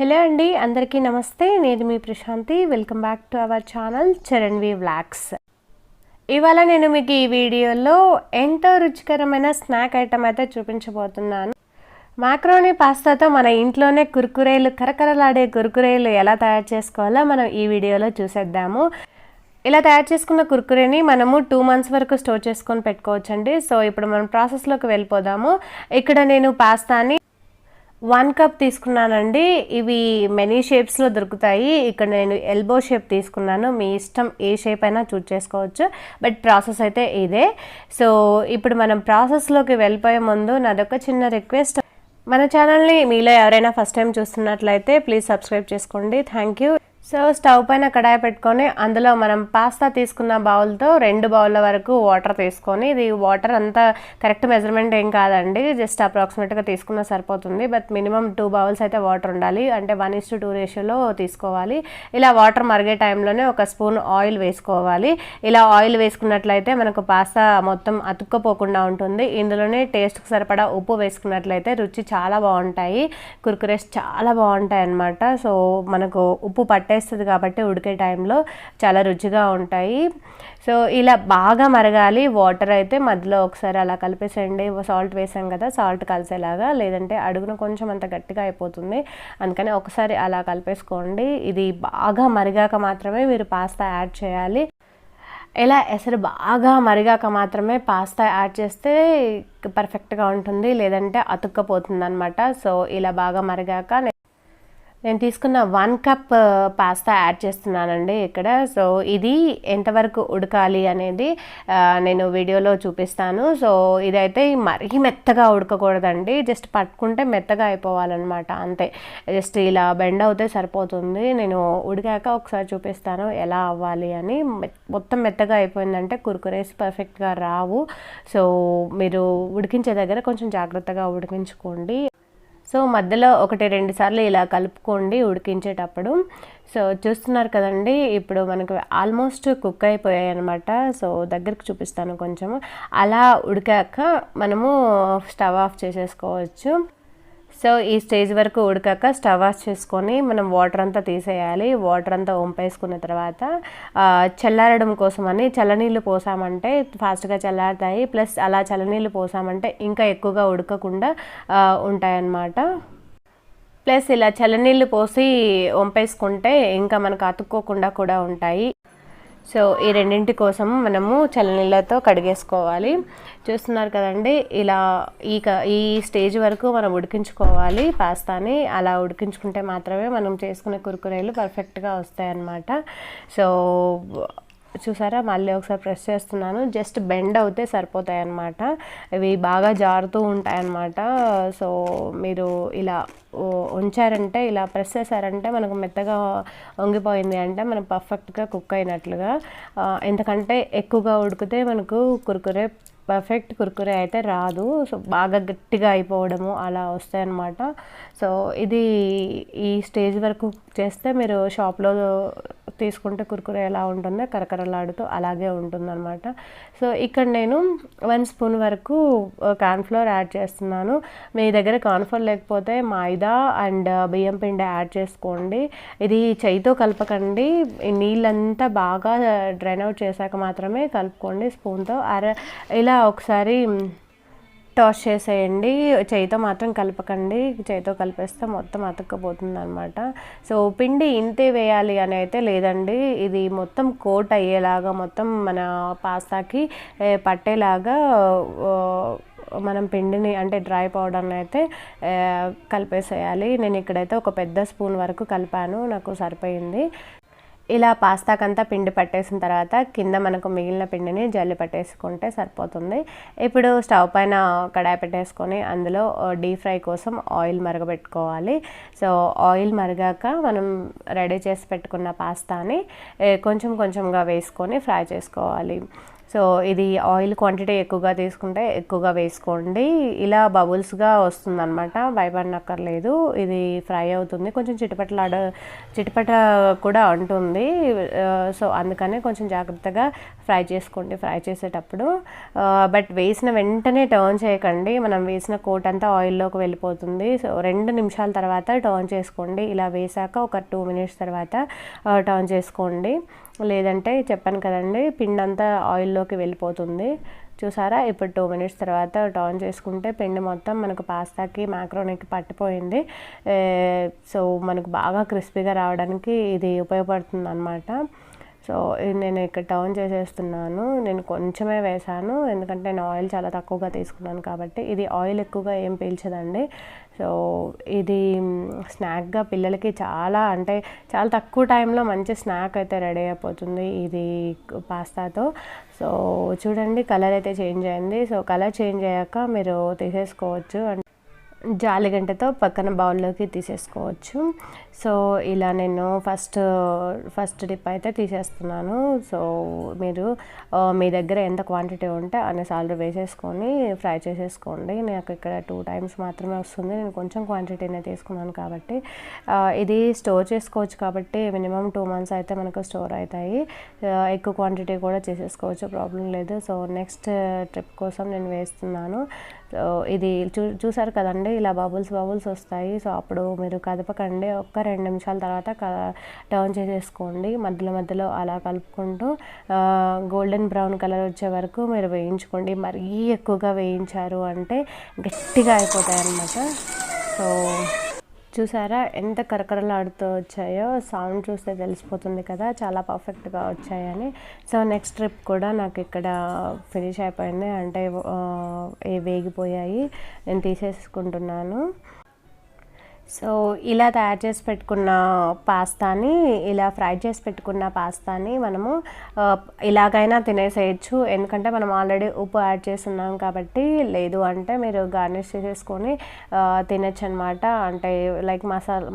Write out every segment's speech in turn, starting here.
Hello అండి, అందరికీ నమస్తే. నేను మీ Prashanthi. Welcome back to our channel Charanvi vlogs. ఇవాళ నేను మీకు ఈ వీడియోలో ఎంతో రుచికరమైన స్నాక్ ఐటమ్ అయితే చూపించబోతున్నాను. మాక్రోనీ పాస్తాతో మన ఇంట్లోనే కుర్కురేలు, కరకరలాడే కుర్కురేలు ఎలా తయారు చేసుకోవాలో మనం ఈ వీడియోలో చూసేద్దాము. ఇలా తయారు చేసుకున్న కుర్కురేని మనము 2 months వరకు స్టోర్ చేసుకొని పెట్టుకోవచ్చండి. సో ఇప్పుడు మనం ప్రాసెస్లోకి వెళ్ళిపోదాము. ఇక్కడ నేను పాస్తాని 1 cup తీసుకున్నానండి. ఇవి మెనీ షేప్స్లో దొరుకుతాయి. ఇక్కడ నేను ఎల్బో షేప్ తీసుకున్నాను. మీ ఇష్టం ఏ షేప్ అయినా చూస్ చేసుకోవచ్చు, బట్ ప్రాసెస్ అయితే ఇదే. సో ఇప్పుడు మనం ప్రాసెస్లోకి వెళ్ళిపోయే ముందు నాదొక చిన్న రిక్వెస్ట్. మన ఛానల్ని మీలో ఎవరైనా ఫస్ట్ టైం చూస్తున్నట్లయితే ప్లీజ్ సబ్స్క్రైబ్ చేసుకోండి. Thank you. సో స్టవ్ పైన కడాయి పెట్టుకొని అందులో మనం పాస్తా తీసుకున్న బౌల్తో 2 బౌల్ల వరకు వాటర్ తీసుకొని, ఇది వాటర్ అంతా కరెక్ట్ మెజర్మెంట్ ఏం కాదండి, జస్ట్ అప్రాక్సిమేట్గా తీసుకున్నా సరిపోతుంది. బట్ మినిమం 2 bowls అయితే వాటర్ ఉండాలి, అంటే 1:2 రేషియోలో తీసుకోవాలి. ఇలా వాటర్ మరిగే టైంలోనే 1 స్పూన్ ఆయిల్ వేసుకోవాలి. ఇలా ఆయిల్ వేసుకున్నట్లయితే మనకు పాస్తా మొత్తం అతుక్కపోకుండా ఉంటుంది. ఇందులోనే టేస్ట్కి సరిపడా ఉప్పు వేసుకున్నట్లయితే రుచి చాలా బాగుంటాయి, కుర్కురేస్ చాలా బాగుంటాయి అన్నమాట. సో మనకు ఉప్పు పట్టేస్తుంది కాబట్టి ఉడికే టైంలో చాలా రుచిగా ఉంటాయి. సో ఇలా బాగా మరగాలి వాటర్ అయితే. మధ్యలో ఒకసారి అలా కలిపేసేయండి. సాల్ట్ వేసాం కదా, సాల్ట్ కలిసేలాగా, లేదంటే అడుగున కొంచెం అంత గట్టిగా అయిపోతుంది. అందుకని ఒకసారి అలా కలిపేసుకోండి. ఇది బాగా మరిగాక మాత్రమే మీరు పాస్తా యాడ్ చేయాలి. ఇలా ఎసరు బాగా మరిగాక మాత్రమే పాస్తా యాడ్ చేస్తే పర్ఫెక్ట్గా ఉంటుంది, లేదంటే అతుక్కపోతుంది అనమాట. సో ఇలా బాగా మరిగాక నేను తీసుకున్న 1 cup పాస్తా యాడ్ చేస్తున్నానండి ఇక్కడ. సో ఇది ఎంతవరకు ఉడకాలి అనేది నేను వీడియోలో చూపిస్తాను. సో ఇదైతే మరీ మెత్తగా ఉడకకూడదండి, జస్ట్ పట్టుకుంటే మెత్తగా అయిపోవాలన్నమాట, అంతే. జస్ట్ ఇలా బెండ్ అవుతే సరిపోతుంది. నేను ఉడికాక ఒకసారి చూపిస్తాను ఎలా అవ్వాలి అని. మొత్తం మెత్తగా అయిపోయిందంటే కుర్కురేస్ పర్ఫెక్ట్గా రావు. సో మీరు ఉడికించే దగ్గర కొంచెం జాగ్రత్తగా ఉడికించుకోండి. సో మధ్యలో 1-2 సార్లు ఇలా కలుపుకోండి ఉడికించేటప్పుడు. సో చూస్తున్నారు కదండి, ఇప్పుడు మనకు ఆల్మోస్ట్ కుక్ అయిపోయాయి అనమాట. సో దగ్గరికి చూపిస్తాను కొంచెము. అలా ఉడికాక మనము స్టవ్ ఆఫ్ చేసేసుకోవచ్చు. సో ఈ స్టేజ్ వరకు ఉడికాక స్టవ్ ఆఫ్ చేసుకొని మనం వాటర్ అంతా తీసేయాలి. వాటర్ అంతా వంపేసుకున్న తర్వాత చల్లారడం కోసమని చల్లనీళ్ళు పోసామంటే ఫాస్ట్గా చల్లారుతాయి. ప్లస్ అలా చల్లనీళ్ళు పోసామంటే ఇంకా ఎక్కువగా ఉడకకుండా ఉంటాయన్నమాట. ప్లస్ ఇలా చల్లనీళ్ళు పోసి వంపేసుకుంటే ఇంకా మనకు అతుక్కోకుండా కూడా ఉంటాయి. సో ఈ రెండింటి కోసం మనము చల్లనీళ్ళతో కడిగేసుకోవాలి. చూస్తున్నారు కదండి, ఇలా ఈ స్టేజ్ వరకు మనం ఉడికించుకోవాలి పాస్తాని. అలా ఉడికించుకుంటే మాత్రమే మనం చేసుకునే కుర్కురేలు పర్ఫెక్ట్గా వస్తాయి అన్నమాట. సో చూసారా, మళ్ళీ ఒకసారి ప్రెస్ చేస్తున్నాను. జస్ట్ బెండ్ అవుతే సరిపోతాయి అన్నమాట. ఇవి బాగా జారుతూ ఉంటాయన్నమాట. సో మీరు ఇలా ఉంచారంటే, ఇలా ప్రెస్ చేశారంటే మనకు మెత్తగా వంగిపోయింది అంటే మనం పర్ఫెక్ట్గా కుక్ అయినట్లుగా. ఎందుకంటే ఎక్కువగా ఉడికితే మనకు పర్ఫెక్ట్ కుర్కురే అయితే రాదు. సో బాగా గట్టిగా అయిపోవడము అలా వస్తాయన్నమాట. సో ఇది ఈ స్టేజ్ వరకు చేస్తే మీరు షాప్లో తీసుకుంటే కుర్కురే ఎలా ఉంటుందో కరకరలాడుతూ అలాగే ఉంటుందన్నమాట. సో ఇక్కడ నేను 1 స్పూన్ వరకు కార్న్ఫ్లోర్ యాడ్ చేస్తున్నాను. మీ దగ్గర కార్న్ఫ్లోర్ లేకపోతే మైదా అండ్ బియ్యం పిండి యాడ్ చేసుకోండి. ఇది చేయితో కలపకండి, నీళ్ళంతా బాగా డ్రైన్ అవుట్ చేశాక మాత్రమే కలుపుకోండి స్పూన్తో. ఇలా ఒకసారి టాస్ చేసేయండి. చేయితో మాత్రం కలపకండి, చేయితో కలిపేస్తే మొత్తం అతుక్కపోతుంది అనమాట. సో పిండి ఇంతే వేయాలి అని అయితే లేదండి, ఇది మొత్తం కోట్ అయ్యేలాగా, మొత్తం మన పాస్తాకి పట్టేలాగా మనం పిండిని అంటే డ్రై పౌడర్ని అయితే కలిపేసేయాలి. నేను ఇక్కడైతే ఒక పెద్ద స్పూన్ వరకు కలిపాను, నాకు సరిపోయింది. ఇలా పాస్తాకంతా పిండి పట్టేసిన తర్వాత కింద మనకు మిగిలిన పిండిని జల్లి పట్టేసుకుంటే సరిపోతుంది. ఇప్పుడు స్టవ్ పైన కడాయి పెట్టేసుకొని అందులో డీప్ ఫ్రై కోసం ఆయిల్ మరగబెట్టుకోవాలి. సో ఆయిల్ మరిగాక మనం రెడీ చేసి పెట్టుకున్న పాస్తాని కొంచెం కొంచెంగా వేసుకొని ఫ్రై చేసుకోవాలి. సో ఇది ఆయిల్ క్వాంటిటీ ఎక్కువగా తీసుకుంటే ఎక్కువగా వేసుకోండి. ఇలా బబుల్స్గా వస్తుందన్నమాట, భయపడనక్కర్లేదు. ఇది ఫ్రై అవుతుంది, కొంచెం చిటపట కూడా ఉంటుంది. సో అందుకనే కొంచెం జాగ్రత్తగా ఫ్రై చేసుకోండి ఫ్రై చేసేటప్పుడు. బట్ వేసిన వెంటనే టర్న్ చేయకండి, మనం వేసిన కోట్ అంతా ఆయిల్లోకి వెళ్ళిపోతుంది. సో 2 నిమిషాల తర్వాత టర్న్ చేసుకోండి. ఇలా వేసాక ఒక 2 మినిట్స్ తర్వాత టర్న్ చేసుకోండి, లేదంటే చెప్పాను కదండి పిండి అంతా ఆయిల్లోకి వెళ్ళిపోతుంది. చూసారా, ఇప్పుడు 2 మినిట్స్ తర్వాత టర్న్ చేసుకుంటే పిండి మొత్తం మనకు పాస్తాకి మ్యాక్రోనీకి పట్టిపోయింది. సో మనకు బాగా క్రిస్పీగా రావడానికి ఇది ఉపయోగపడుతుంది అన్నమాట. సో నేను ఇక్కడ టర్న్ చేసేస్తున్నాను. నేను కొంచెమే వేసాను, ఎందుకంటే నేను ఆయిల్ చాలా తక్కువగా తీసుకున్నాను కాబట్టి. ఇది ఆయిల్ ఎక్కువగా ఏం పీల్చదండి. సో ఇది స్నాక్గా పిల్లలకి చాలా తక్కువ టైంలో మంచి స్నాక్ అయితే రెడీ అయిపోతుంది ఇది పాస్తాతో. సో చూడండి, కలర్ అయితే చేంజ్ అయింది. సో కలర్ చేంజ్ అయ్యాక మీరు తీసేసుకోవచ్చు, జాలిగంటతో పక్కన బౌల్లోకి తీసేసుకోవచ్చు. సో ఇలా నేను ఫస్ట్ డిప్ అయితే తీసేస్తున్నాను. సో మీరు మీ దగ్గర ఎంత క్వాంటిటీ ఉంటే అన్నిసార్లు వేసేసుకొని ఫ్రై చేసేసుకోండి. నాకు ఇక్కడ 2 టైమ్స్ మాత్రమే వస్తుంది, నేను కొంచెం క్వాంటిటీనే తీసుకున్నాను కాబట్టి. ఇది స్టోర్ చేసుకోవచ్చు కాబట్టి మినిమం 2 మంత్స్ అయితే మనకు స్టోర్ అవుతాయి. ఎక్కువ క్వాంటిటీ కూడా చేసేసుకోవచ్చు, ప్రాబ్లం లేదు. సో నెక్స్ట్ ట్రిప్ కోసం నేను వేస్తున్నాను. సో ఇది చూసారు కదండి, ఇలా బబుల్స్ వస్తాయి. సో అప్పుడు మీరు కదపకండి, ఒక్క 2 నిమిషాల తర్వాత టర్న్ చేసేసుకోండి. మధ్యలో అలా కలుపుకుంటూ గోల్డెన్ బ్రౌన్ కలర్ వచ్చే వరకు మీరు వేయించుకోండి. మరీ ఎక్కువగా వేయించారు అంటే గట్టిగా అయిపోతాయి అన్నమాట. సో చూసారా ఎంత కరకరలాడుతూ వచ్చాయో, సౌండ్ చూస్తే తెలిసిపోతుంది కదా చాలా పర్ఫెక్ట్గా వచ్చాయని. సో నెక్స్ట్ ట్రిప్ కూడా నాకు ఇక్కడ ఫినిష్ అయిపోయింది, అంటే వేగిపోయాయి, నేను తీసేసుకుంటున్నాను. సో ఇలా తయారు చేసి పెట్టుకున్న పాస్తాని, ఇలా ఫ్రై చేసి పెట్టుకున్న పాస్తాని మనము ఇలాగైనా తినేసేయచ్చు, ఎందుకంటే మనం ఆల్రెడీ ఉప్పు యాడ్ చేస్తున్నాం కాబట్టి. లేదు అంటే మీరు గార్నిష్ చేసేసుకొని తినచ్చు అనమాట, అంటే లైక్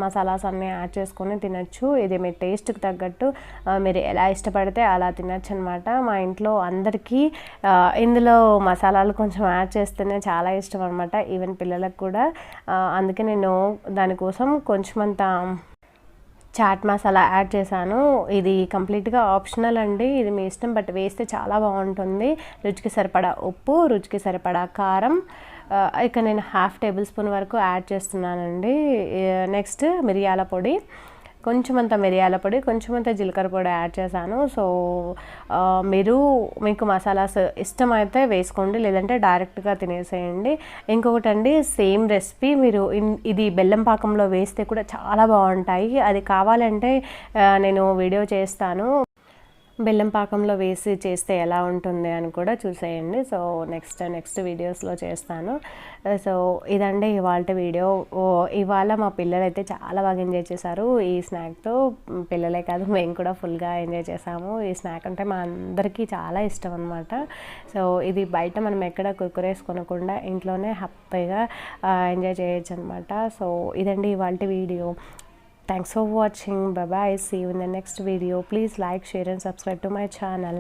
మసాలాస్ అన్నీ యాడ్ చేసుకొని తినచ్చు. ఇది మీ టేస్ట్కి తగ్గట్టు మీరు ఎలా ఇష్టపడితే అలా తినచ్చు అనమాట. మా ఇంట్లో అందరికీ ఇందులో మసాలాలు కొంచెం యాడ్ చేస్తేనే చాలా ఇష్టం అనమాట, ఈవెన్ పిల్లలకు కూడా. అందుకే నేను దానికోసం కొంచెమంత చాట్ మసాలా యాడ్ చేశాను. ఇది కంప్లీట్గా ఆప్షనల్ అండి, ఇది మీ ఇష్టం, బట్ వేస్తే చాలా బాగుంటుంది. రుచికి సరిపడా ఉప్పు, రుచికి సరిపడా కారం, ఇక నేను 1/2 టేబుల్ స్పూన్ వరకు యాడ్ చేస్తున్నానండి. నెక్స్ట్ మిరియాల పొడి, కొంచెమంత మిరియాల పొడి, కొంచెమంత జీలకర్ర పొడి యాడ్ చేశాను. సో మీకు మసాలాస్ ఇష్టమైతే వేసుకోండి, లేదంటే డైరెక్ట్గా తినేసేయండి. ఇంకొకటి అండి, సేమ్ రెసిపీ మీరు ఇది బెల్లం పాకంలో వేస్తే కూడా చాలా బాగుంటాయి. అది కావాలంటే నేను వీడియో చేస్తాను, బెల్లం పాకంలో వేసి చేస్తే ఎలా ఉంటుంది అని కూడా చూసేయండి. సో నెక్స్ట్ వీడియోస్లో చేస్తాను. సో ఇదండి ఇవాళ వీడియో. ఇవాళ మా పిల్లలు అయితే చాలా బాగా ఎంజాయ్ చేశారు ఈ స్నాక్తో. పిల్లలే కాదు, మేము కూడా ఫుల్గా ఎంజాయ్ చేసాము. ఈ స్నాక్ అంటే మా అందరికీ చాలా ఇష్టం అనమాట. సో ఇది బయట మనం ఎక్కడ కుర్కురేస్ కొనకుండా ఇంట్లోనే హ్యాపీగా ఎంజాయ్ చేయొచ్చు అనమాట. సో ఇదండి ఇవాళ video. Thanks for watching. Bye bye. See you in the next video. Please like, share and subscribe to my channel.